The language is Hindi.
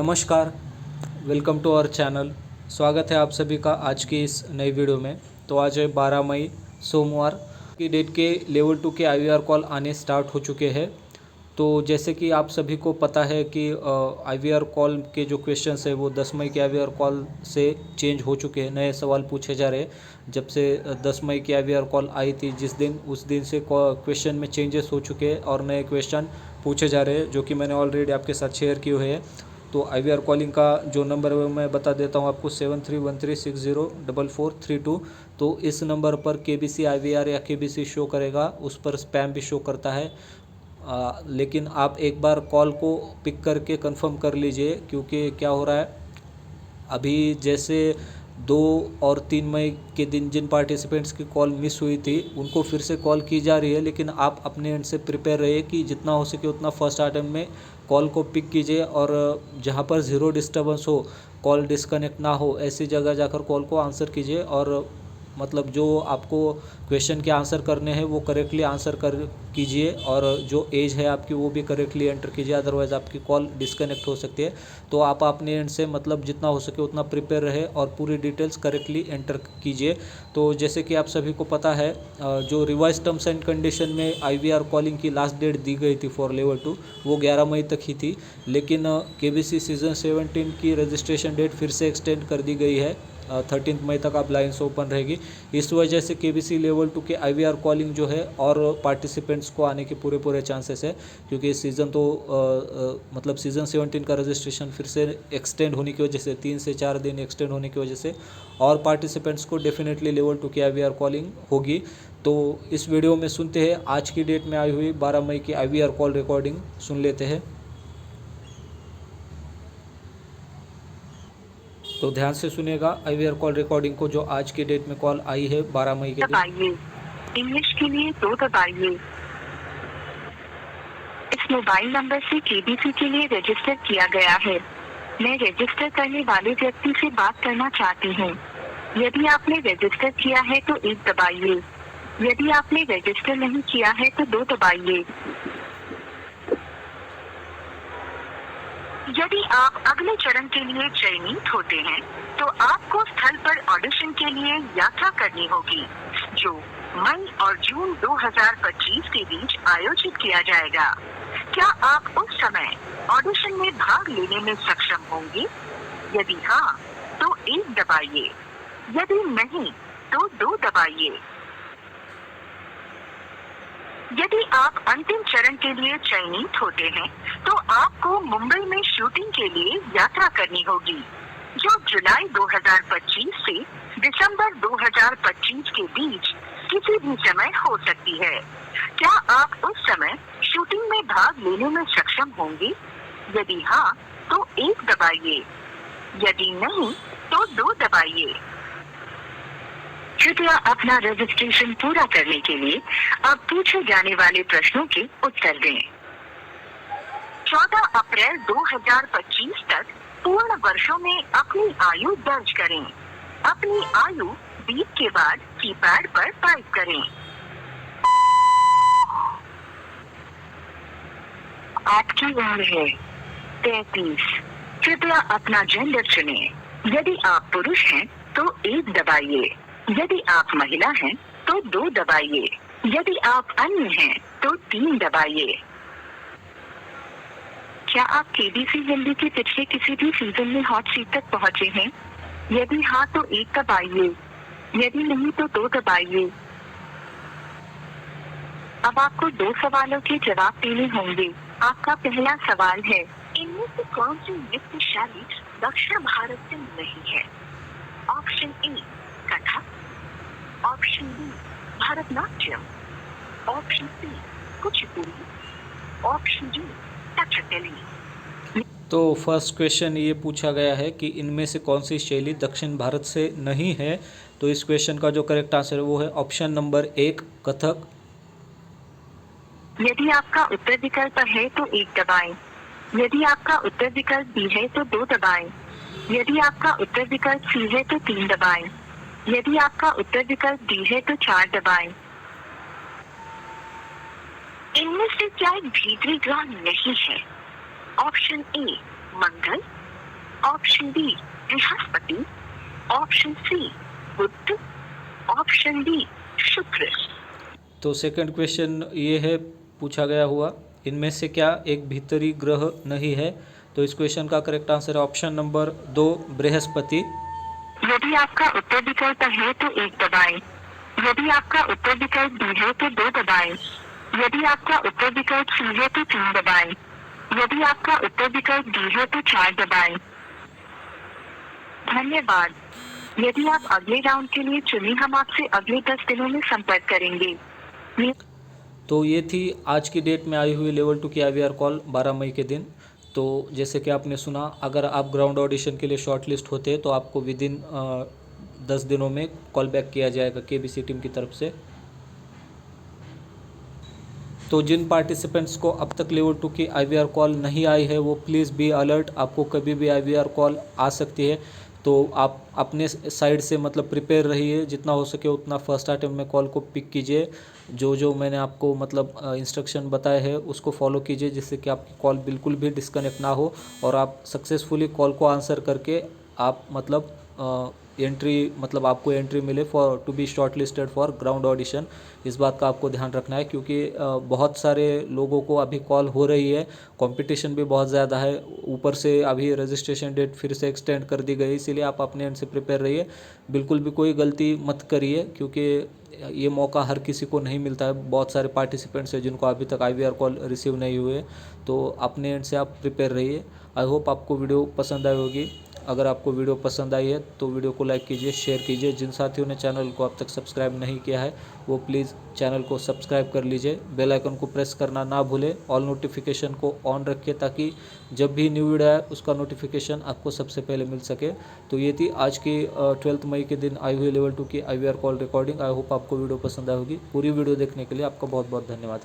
नमस्कार, वेलकम टू आवर चैनल। स्वागत है आप सभी का आज की इस नई वीडियो में। तो आज है 12 मई सोमवार की डेट के लेवल 2 के आईवीआर कॉल आने स्टार्ट हो चुके हैं। तो जैसे कि आप सभी को पता है कि आईवीआर कॉल के जो क्वेश्चंस है वो 10 मई के आईवीआर कॉल से चेंज हो चुके हैं, नए सवाल पूछे जा रहे हैं। जब से 10 मई की आईवीआर कॉल आई थी जिस दिन, उस दिन से क्वेश्चन में चेंजेस हो चुके हैं और नए क्वेश्चन पूछे जा रहे हैं, जो कि मैंने ऑलरेडी आपके साथ शेयर किए हुए हैं। तो आईवीआर कॉलिंग का जो नंबर है वो मैं बता देता हूँ आपको, 7313604432। तो इस नंबर पर केबीसी आईवीआर या केबीसी शो करेगा, उस पर स्पैम भी शो करता है। लेकिन आप एक बार कॉल को पिक करके कंफर्म कर लीजिए, क्योंकि क्या हो रहा है अभी, जैसे 2 और 3 मई के दिन जिन पार्टिसिपेंट्स की कॉल मिस हुई थी उनको फिर से कॉल की जा रही है। लेकिन आप अपने एंड से प्रिपेयर रहिए कि जितना हो सके उतना फर्स्ट अटेम्प्ट में कॉल को पिक कीजिए, और जहां पर ज़ीरो डिस्टर्बेंस हो, कॉल डिस्कनेक्ट ना हो, ऐसी जगह जाकर कॉल को आंसर कीजिए। और मतलब जो आपको क्वेश्चन के आंसर करने हैं वो करेक्टली आंसर कर कीजिए, और जो एज है आपकी वो भी करेक्टली एंटर कीजिए, अदरवाइज़ आपकी कॉल डिस्कनेक्ट हो सकती है। तो आप अपने एंड से मतलब जितना हो सके उतना प्रिपेयर रहे और पूरी डिटेल्स करेक्टली एंटर कीजिए। तो जैसे कि आप सभी को पता है, जो रिवाइज टर्म्स एंड कंडीशन में आईवीआर कॉलिंग की लास्ट डेट दी गई थी फॉर लेवल 2, वो 11 मई तक ही थी। लेकिन केबीसी सीज़न 17 की रजिस्ट्रेशन डेट फिर से एक्सटेंड कर दी गई है, 13 मई तक आप लाइन्स ओपन रहेगी। इस वजह से केबीसी लेवल 2 के आईवीआर कॉलिंग जो है और पार्टिसिपेंट्स को आने के पूरे चांसेस है, क्योंकि सीज़न तो मतलब सीज़न 17 का रजिस्ट्रेशन फिर से एक्सटेंड होने की वजह से, 3 से 4 दिन एक्सटेंड होने की वजह से और पार्टिसिपेंट्स को डेफिनेटली लेवल 2 की आईवीआर कॉलिंग होगी। तो इस वीडियो में सुनते हैं आज की डेट में आई हुई 12 मई की आईवीआर कॉल रिकॉर्डिंग सुन लेते हैं। तो ध्यान से सुनिएगा आईवीआर कॉल रिकॉर्डिंग को, जो आज की डेट में कॉल आई है 12 मई के दिन। दबाइए इंग्लिश के लिए 2 दबाइए। इस मोबाइल नंबर से केबीसी के लिए रजिस्टर किया गया है। मैं रजिस्टर करने वाले व्यक्ति से बात करना चाहती हूँ। यदि आपने रजिस्टर किया है तो 1 दबाइए। यदि आपने रजिस्टर नहीं किया है तो 2 दबाइए। यदि आप अगले चरण के लिए चयनित होते हैं तो आपको स्थल पर ऑडिशन के लिए यात्रा करनी होगी, जो मई और जून 2025 के बीच आयोजित किया जाएगा। क्या आप उस समय ऑडिशन में भाग लेने में सक्षम होंगे? यदि हाँ, तो 1 दबाइए। यदि नहीं, तो 2 दबाइए। यदि आप अंतिम चरण के लिए चयनित होते हैं तो आपको मुंबई में शूटिंग के लिए यात्रा करनी होगी, जो जुलाई 2025 से दिसंबर 2025 के बीच किसी भी समय हो सकती है। क्या आप उस समय शूटिंग में भाग लेने में सक्षम होंगे? यदि हाँ, तो 1 दबाइए। यदि नहीं, तो 2 दबाइए। कृपया अपना रजिस्ट्रेशन पूरा करने के लिए अब पूछे जाने वाले प्रश्नों के उत्तर दें। 14 अप्रैल 2025 तक पूर्ण वर्षों में अपनी आयु दर्ज करें। अपनी आयु बीप के बाद कीपैड पर टाइप करें। आपकी उम्र है 33। कृपया अपना जेंडर चुनें। यदि आप पुरुष हैं तो 1 दबाइए। यदि आप महिला हैं तो 2 दबाइए। यदि आप अन्य हैं तो 3 दबाइए। क्या आप केबीसी हिंदी के पिछले किसी भी सीजन में हॉट सीट तक पहुंचे हैं? यदि हाँ, तो 1 दबाइए। यदि नहीं, तो 2 दबाइए। अब आपको 2 सवालों के जवाब देने होंगे। आपका पहला सवाल है, इनमें से कौन सी नृत्य शैली दक्षिण भारत से नहीं है? Option A Kathak, option B Bharatanatyam, option C Kuchipudi, option D Kathakali. तो फर्स्ट क्वेश्चन ये पूछा गया है कि इनमें से कौन सी शैली दक्षिण भारत से नहीं है। तो इस क्वेश्चन का जो करेक्ट आंसर है वो है ऑप्शन नंबर 1 कथक। यदि आपका उत्तर विकल्प है तो 1 दबाएं। यदि आपका उत्तर विकल्प बी है तो 2 दबाएं। यदि आपका उत्तर विकल्प सी है तो 3 दबाएं। यदि आपका उत्तर विकल्प डी है तो 4 दबाएं। इनमें से क्या एक भीतरी ग्रह नहीं है? Option A Mangal, option B Brihaspati, option C Budh, option D Shukra. तो सेकंड क्वेश्चन ये है पूछा गया हुआ, इनमें से क्या एक भीतरी ग्रह नहीं है? तो इस क्वेश्चन का करेक्ट आंसर है ऑप्शन नंबर 2 बृहस्पति। यदि आपका उत्तर विकल्प है तो 1 दबाएं। यदि आपका उत्तर विकल्प बी है तो 2 दबाएं। यदि आपका उत्तर विकल्प सी है तो 3 दबाएं। यदि आपका उत्तर विकल्प डी है तो 4 दबाएं। धन्यवाद। यदि आप अगले राउंड के लिए चुने, हम आपसे अगले 10 दिनों में संपर्क करेंगे। तो ये थी आज की डेट में आई हुई लेवल 2 की IVR कॉल 12 मई के दिन। तो जैसे कि आपने सुना, अगर आप ग्राउंड ऑडिशन के लिए शॉर्ट लिस्ट होते हैं तो आपको विदिन 10 दिनों में कॉल बैक किया जाएगा KBC टीम की तरफ से। तो जिन पार्टिसिपेंट्स को अब तक लेवल 2 की IVR कॉल नहीं आई है वो प्लीज़ बी अलर्ट, आपको कभी भी IVR कॉल आ सकती है। तो आप अपने साइड से मतलब प्रिपेयर रहिए, जितना हो सके उतना फर्स्ट अटेम्प्ट में कॉल को पिक कीजिए। जो मैंने आपको मतलब इंस्ट्रक्शन बताए हैं उसको फॉलो कीजिए, जिससे कि आपकी कॉल बिल्कुल भी डिस्कनेक्ट ना हो और आप सक्सेसफुली कॉल को आंसर करके आप मतलब एंट्री मतलब आपको एंट्री मिले for to be shortlisted for ground audition. इस बात का आपको ध्यान रखना है, क्योंकि बहुत सारे लोगों को अभी कॉल हो रही है, कंपटीशन भी बहुत ज़्यादा है, ऊपर से अभी रजिस्ट्रेशन डेट फिर से एक्सटेंड कर दी गई। इसीलिए आप अपने एंड से प्रिपेयर रहिए, बिल्कुल भी कोई गलती मत करिए, क्योंकि ये मौका हर किसी को नहीं मिलता है। बहुत सारे पार्टिसिपेंट्स हैं जिनको अभी तक IVR कॉल रिसीव नहीं हुए, तो अपने एंड से आप प्रिपेयर रहिए। आई होप आपको वीडियो पसंद आई होगी। अगर आपको वीडियो पसंद आई है तो वीडियो को लाइक कीजिए, शेयर कीजिए। जिन साथियों ने चैनल को अब तक सब्सक्राइब नहीं किया है वो प्लीज़ चैनल को सब्सक्राइब कर लीजिए, बेल आइकन को प्रेस करना ना भूलें, ऑल नोटिफिकेशन को ऑन रखिए ताकि जब भी न्यू वीडियो आए उसका नोटिफिकेशन आपको सबसे पहले मिल सके। तो ये थी आज की 12 मई के दिन आई हुई लेवल 2 की IVR call recording. I hope आपको वीडियो पसंद आई होगी। पूरी वीडियो देखने के लिए आपका बहुत बहुत धन्यवाद।